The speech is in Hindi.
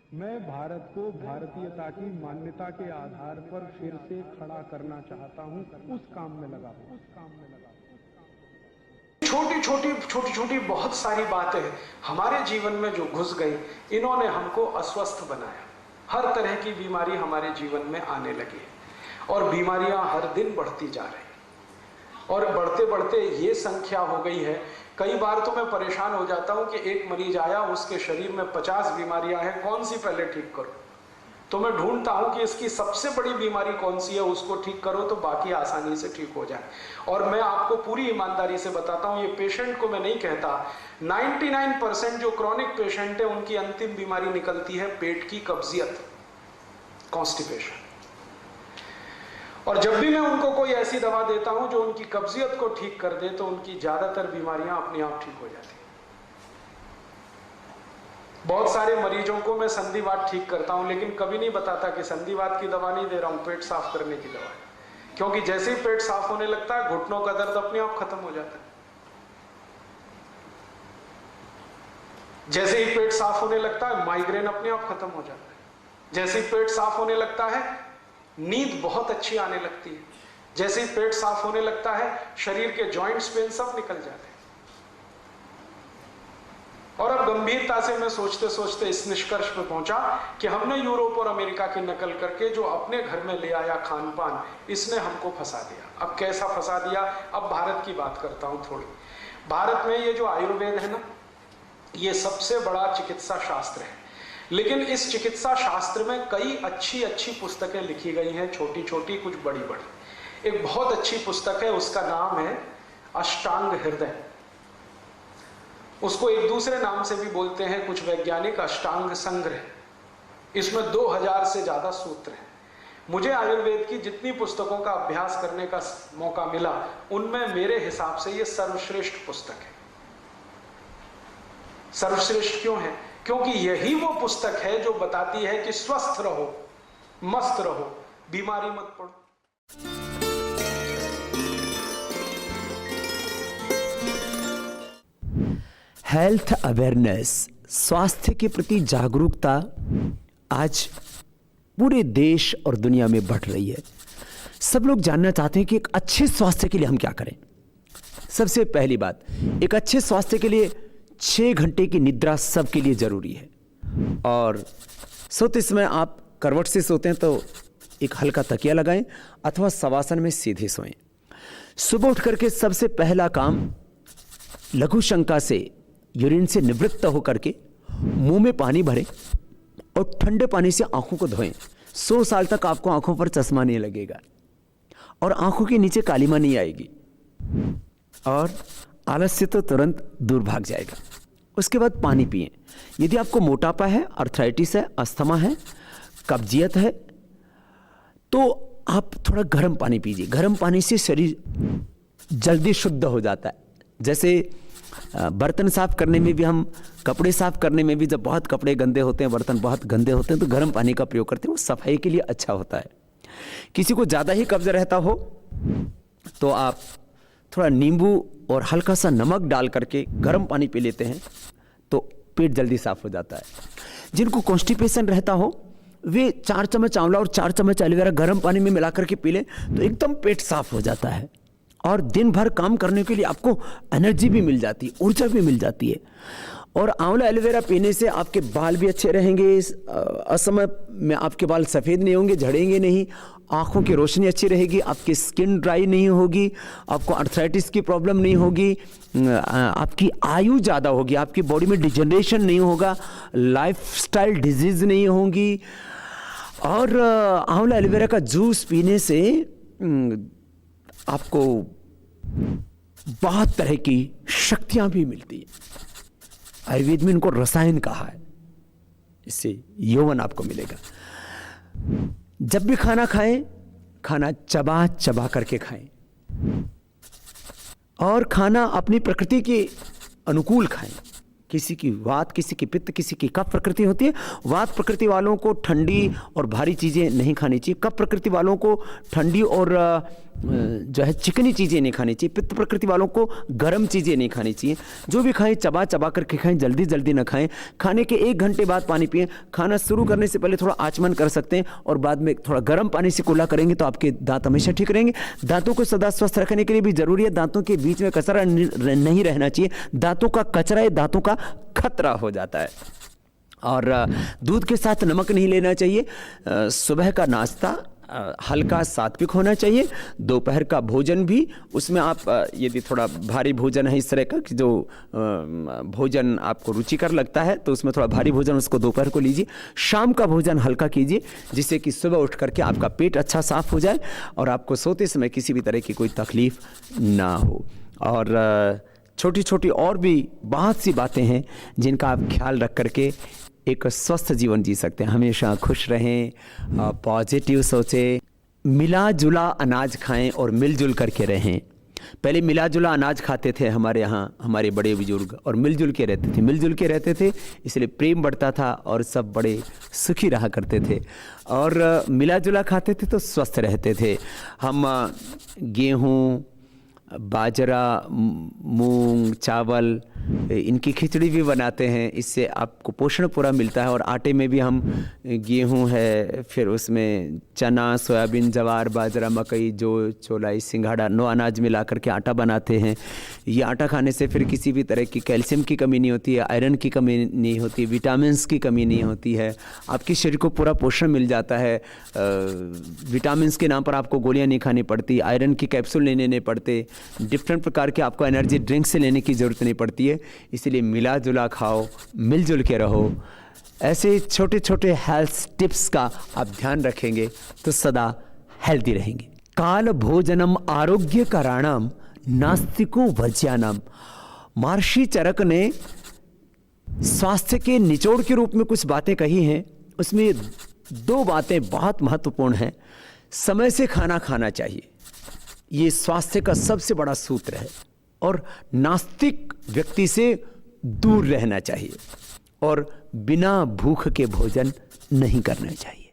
मैं भारत को भारतीयता की मान्यता के आधार पर फिर से खड़ा करना चाहता हूं, उस काम में लगा हूं। छोटी छोटी बहुत सारी बातें हमारे जीवन में जो घुस गई, इन्होंने हमको अस्वस्थ बनाया। हर तरह की बीमारी हमारे जीवन में आने लगी और बीमारियां हर दिन बढ़ती जा रही और बढ़ते बढ़ते ये संख्या हो गई है। कई बार तो मैं परेशान हो जाता हूं कि एक मरीज आया, उसके शरीर में 50 बीमारियां हैं, कौन सी पहले ठीक करूं। तो मैं ढूंढता हूं कि इसकी सबसे बड़ी बीमारी कौन सी है, उसको ठीक करो तो बाकी आसानी से ठीक हो जाए। और मैं आपको पूरी ईमानदारी से बताता हूं, ये पेशेंट को मैं नहीं कहता, 99% जो क्रॉनिक पेशेंट है उनकी अंतिम बीमारी निकलती है पेट की कब्जियत, कॉन्स्टिपेशन। और जब भी मैं उनको कोई ऐसी दवा देता हूं जो उनकी कब्जियत को ठीक कर दे, तो उनकी ज्यादातर बीमारियां अपने आप ठीक हो जाती हैं। बहुत सारे मरीजों को मैं संधिवात ठीक करता हूं, लेकिन कभी नहीं बताता कि संधिवात की दवा नहीं दे रहा हूं, पेट साफ करने की दवा है। क्योंकि जैसे ही पेट साफ होने लगता है, घुटनों का दर्द अपने आप खत्म हो जाता है। जैसे ही पेट साफ होने लगता है, माइग्रेन अपने आप खत्म हो जाता है। जैसे ही पेट साफ होने लगता है, नींद बहुत अच्छी आने लगती है। जैसे ही पेट साफ होने लगता है, शरीर के जॉइंट्स पेन सब निकल जाते हैं। और अब गंभीरता से मैं सोचते सोचते इस निष्कर्ष पर पहुंचा कि हमने यूरोप और अमेरिका की नकल करके जो अपने घर में ले आया खान पान, इसने हमको फंसा दिया। अब कैसा फंसा दिया, अब भारत की बात करता हूं थोड़ी। भारत में ये जो आयुर्वेद है ना, ये सबसे बड़ा चिकित्सा शास्त्र है। लेकिन इस चिकित्सा शास्त्र में कई अच्छी अच्छी पुस्तकें लिखी गई हैं, छोटी छोटी कुछ बड़ी बड़ी। एक बहुत अच्छी पुस्तक है, उसका नाम है अष्टांग हृदय। उसको एक दूसरे नाम से भी बोलते हैं कुछ वैज्ञानिक, अष्टांग संग्रह। इसमें 2000 से ज्यादा सूत्र हैं। मुझे आयुर्वेद की जितनी पुस्तकों का अभ्यास करने का मौका मिला, उनमें मेरे हिसाब से यह सर्वश्रेष्ठ पुस्तक है। सर्वश्रेष्ठ क्यों है? क्योंकि यही वो पुस्तक है जो बताती है कि स्वस्थ रहो, मस्त रहो, बीमारी मत पड़ो। हेल्थ अवेयरनेस, स्वास्थ्य के प्रति जागरूकता आज पूरे देश और दुनिया में बढ़ रही है। सब लोग जानना चाहते हैं कि एक अच्छे स्वास्थ्य के लिए हम क्या करें। सबसे पहली बात, एक अच्छे स्वास्थ्य के लिए 6 घंटे की निद्रा सबके लिए जरूरी है। और सोते समय आप करवट से सोते हैं तो एक हल्का तकिया लगाएं अथवा शवासन में सीधे सोएं। सुबह उठ करके सबसे पहला काम, लघु शंका से यूरिन से निवृत्त होकर के मुंह में पानी भरें और ठंडे पानी से आंखों को धोएं। 100 साल तक आपको आंखों पर चश्मा नहीं लगेगा और आंखों के नीचे कालिमा नहीं आएगी और आलस्य तो तुरंत दूर भाग जाएगा। उसके बाद पानी पिएं। यदि आपको मोटापा है, अर्थराइटिस है, अस्थमा है, कब्जियत है, तो आप थोड़ा गर्म पानी पीजिए। गर्म पानी से शरीर जल्दी शुद्ध हो जाता है। जैसे बर्तन साफ करने में भी, हम कपड़े साफ करने में भी, जब बहुत कपड़े गंदे होते हैं, बर्तन बहुत गंदे होते हैं, तो गर्म पानी का प्रयोग करते हैं। वो सफाई के लिए अच्छा होता है। किसी को ज़्यादा ही कब्ज रहता हो तो आप थोड़ा नींबू और हल्का सा नमक डाल करके गर्म पानी पी लेते हैं तो पेट जल्दी साफ हो जाता है। जिनको कॉन्स्टिपेशन रहता हो, वे 4 चम्मच आंवला और 4 चम्मच एलोवेरा गर्म पानी में मिला करके पी लें तो एकदम पेट साफ हो जाता है और दिन भर काम करने के लिए आपको एनर्जी भी मिल जाती है, ऊर्जा भी मिल जाती है। और आंवला एलोवेरा पीने से आपके बाल भी अच्छे रहेंगे, असमय में आपके बाल सफ़ेद नहीं होंगे, झड़ेंगे नहीं, आंखों की रोशनी अच्छी रहेगी, आपकी स्किन ड्राई नहीं होगी, आपको अर्थराइटिस की प्रॉब्लम नहीं होगी, आपकी आयु ज़्यादा होगी, आपकी बॉडी में डिजनरेशन नहीं होगा, लाइफस्टाइल डिजीज़ नहीं होंगी। और आंवला एलोवेरा का जूस पीने से आपको बहुत तरह की शक्तियाँ भी मिलती हैं। आयुर्वेद में इनको रसायन कहा है। इससे यौवन आपको मिलेगा। जब भी खाना खाएं, खाना चबा चबा करके खाएं और खाना अपनी प्रकृति के अनुकूल खाएं। किसी की वात, किसी की पित्त, किसी की कफ प्रकृति होती है। वात प्रकृति वालों को ठंडी और भारी चीज़ें नहीं खानी चाहिए। कफ प्रकृति वालों को ठंडी और जो है चिकनी चीज़ें नहीं खानी चाहिए। पित्त प्रकृति वालों को गर्म चीज़ें नहीं खानी चाहिए। जो भी खाएं चबा चबा करके खाएं, जल्दी जल्दी ना खाएं। खाने के 1 घंटे बाद पानी पिएं। खाना शुरू करने से पहले थोड़ा आचमन कर सकते हैं और बाद में थोड़ा गर्म पानी से कुल्ला करेंगे तो आपके दांत हमेशा ठीक रहेंगे। दांतों को सदा स्वस्थ रखने के लिए भी जरूरी है, दांतों के बीच में कचरा नहीं रहना चाहिए। दांतों का कचरा ये दांतों का खतरा हो जाता है। और दूध के साथ नमक नहीं लेना चाहिए। सुबह का नाश्ता हल्का सात्विक होना चाहिए। दोपहर का भोजन भी, उसमें आप यदि थोड़ा भारी भोजन है इस तरह का कि जो भोजन आपको रुचिकर लगता है तो उसमें थोड़ा भारी भोजन उसको दोपहर को लीजिए। शाम का भोजन हल्का कीजिए जिससे कि सुबह उठ करके आपका पेट अच्छा साफ हो जाए और आपको सोते समय किसी भी तरह की कोई तकलीफ ना हो। और छोटी छोटी और भी बहुत सी बातें हैं जिनका आप ख्याल रख करके एक स्वस्थ जीवन जी सकते हैं। हमेशा खुश रहें, पॉजिटिव सोचें, मिला जुला अनाज खाएं और मिलजुल करके रहें। पहले मिला जुला अनाज खाते थे हमारे यहाँ हमारे बड़े बुजुर्ग, और मिलजुल के रहते थे इसलिए प्रेम बढ़ता था और सब बड़े सुखी रहा करते थे। और मिला जुला खाते थे तो स्वस्थ रहते थे। हम गेहूँ, बाजरा, मूंग, चावल, इनकी खिचड़ी भी बनाते हैं। इससे आपको पोषण पूरा मिलता है। और आटे में भी हम गेहूं है, फिर उसमें चना, सोयाबीन, जवार, बाजरा, मकई, जो चोलाई, सिंघाड़ा, 9 अनाज मिला करके आटा बनाते हैं। ये आटा खाने से फिर किसी भी तरह की कैल्शियम की कमी नहीं होती है, आयरन की कमी नहीं होती, विटामिन्स की कमी नहीं होती है। आपके शरीर को पूरा पोषण मिल जाता है। विटामिन्स के नाम पर आपको गोलियाँ नहीं खानी पड़ती, आयरन की कैप्सूल नहीं लेने पड़ते, डिफरेंट प्रकार के आपको एनर्जी ड्रिंक से लेने की ज़रूरत नहीं पड़ती है। इसलिए मिला जुला खाओ, मिलजुल के रहो। ऐसे छोटे छोटे हेल्थ टिप्स का आप ध्यान रखेंगे तो सदा हेल्दी रहेंगे। काल भोजनम आरोग्य कारणम नास्तिको वर्ज्यानम। महर्षि चरक ने स्वास्थ्य के निचोड़ के रूप में कुछ बातें कही हैं। उसमें 2 बातें बहुत महत्वपूर्ण हैं। समय से खाना खाना चाहिए, ये स्वास्थ्य का सबसे बड़ा सूत्र है। और नास्तिक व्यक्ति से दूर रहना चाहिए और बिना भूख के भोजन नहीं करना चाहिए।